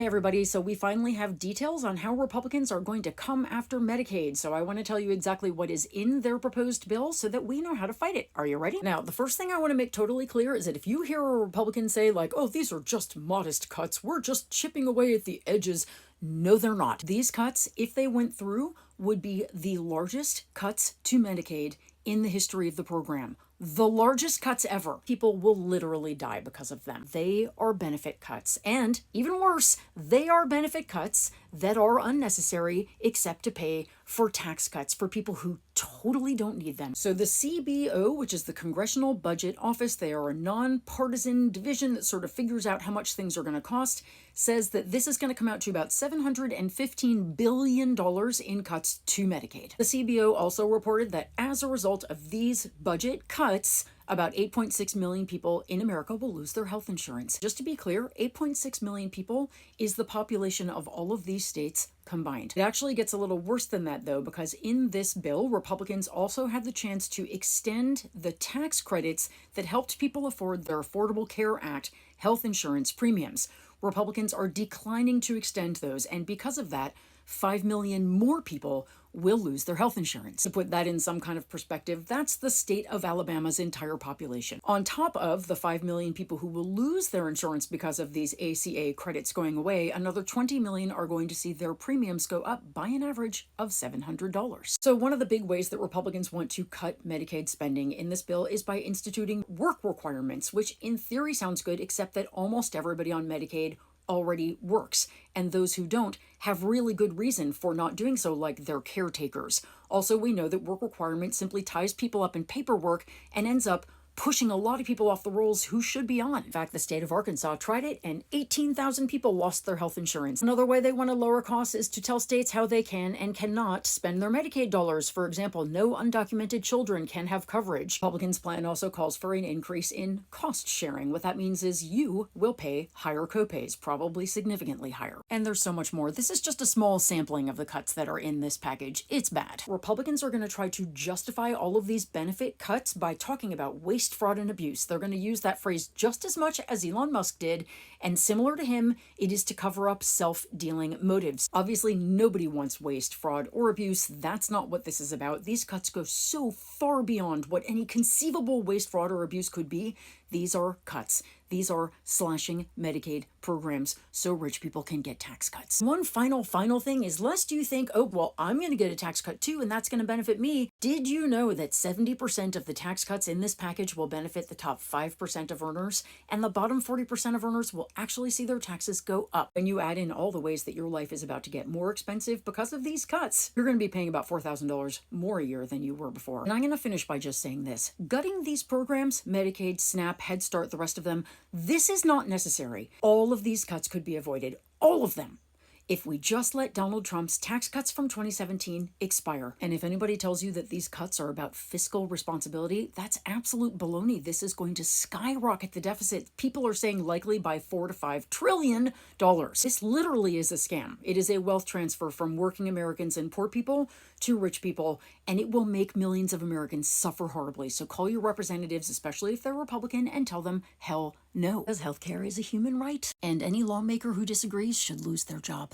Hey everybody, so we finally have details on how Republicans are going to come after Medicaid. So I want to tell you exactly what is in their proposed bill so that we know how to fight it. Are you ready? Now, the first thing I want to make totally clear is that if you hear a Republican say like, oh, these are just modest cuts, we're just chipping away at the edges. No, they're not. These cuts, if they went through, would be the largest cuts to Medicaid in the history of the program. The largest cuts ever. People will literally die because of them. They are benefit cuts. And even worse, they are benefit cuts that are unnecessary except to pay for tax cuts for people who totally don't need them. So the CBO, which is the Congressional Budget Office, they are a nonpartisan division that sort of figures out how much things are going to cost, says that this is going to come out to about $715 billion in cuts to Medicaid. The CBO also reported that as a result of these budget cuts, about 8.6 million people in America will lose their health insurance. Just to be clear, 8.6 million people is the population of all of these states combined. It actually gets a little worse than that, though, because in this bill, Republicans also had the chance to extend the tax credits that helped people afford their Affordable Care Act health insurance premiums. Republicans are declining to extend those, and because of that, 5 million more people will lose their health insurance. To put that in some kind of perspective, that's the state of Alabama's entire population. On top of the 5 million people who will lose their insurance because of these ACA credits going away, another 20 million are going to see their premiums go up by an average of $700. So one of the big ways that Republicans want to cut Medicaid spending in this bill is by instituting work requirements, which in theory sounds good, except that almost everybody on Medicaid already works, and those who don't have really good reason for not doing so, like their caretakers. Also, we know that work requirement simply ties people up in paperwork and ends up pushing a lot of people off the rolls who should be on. In fact, the state of Arkansas tried it and 18,000 people lost their health insurance. Another way they want to lower costs is to tell states how they can and cannot spend their Medicaid dollars. For example, no undocumented children can have coverage. Republicans' plan also calls for an increase in cost sharing. What that means is you will pay higher copays, probably significantly higher. And there's so much more. This is just a small sampling of the cuts that are in this package. It's bad. Republicans are going to try to justify all of these benefit cuts by talking about waste, fraud, and abuse. They're going to use that phrase just as much as Elon Musk did, and similar to him, it is to cover up self-dealing motives. Obviously, nobody wants waste, fraud, or abuse. That's not what this is about. These cuts go so far beyond what any conceivable waste, fraud, or abuse could be. These are cuts. These are slashing Medicaid programs so rich people can get tax cuts. One final thing is, lest you think, oh, well, I'm going to get a tax cut too, and that's going to benefit me. Did you know that 70% of the tax cuts in this package will benefit the top 5% of earners, and the bottom 40% of earners will actually see their taxes go up? When you add in all the ways that your life is about to get more expensive because of these cuts, you're going to be paying about $4,000 more a year than you were before. And I'm going to finish by just saying this. Gutting these programs, Medicaid, SNAP, Head Start, the rest of them, this is not necessary. All of these cuts could be avoided. All of them. If we just let Donald Trump's tax cuts from 2017 expire. And if anybody tells you that these cuts are about fiscal responsibility, that's absolute baloney. This is going to skyrocket the deficit. People are saying likely by $4 to $5 trillion. This literally is a scam. It is a wealth transfer from working Americans and poor people to rich people, and it will make millions of Americans suffer horribly. So call your representatives, especially if they're Republican, and tell them hell no. Because healthcare is a human right, and any lawmaker who disagrees should lose their job.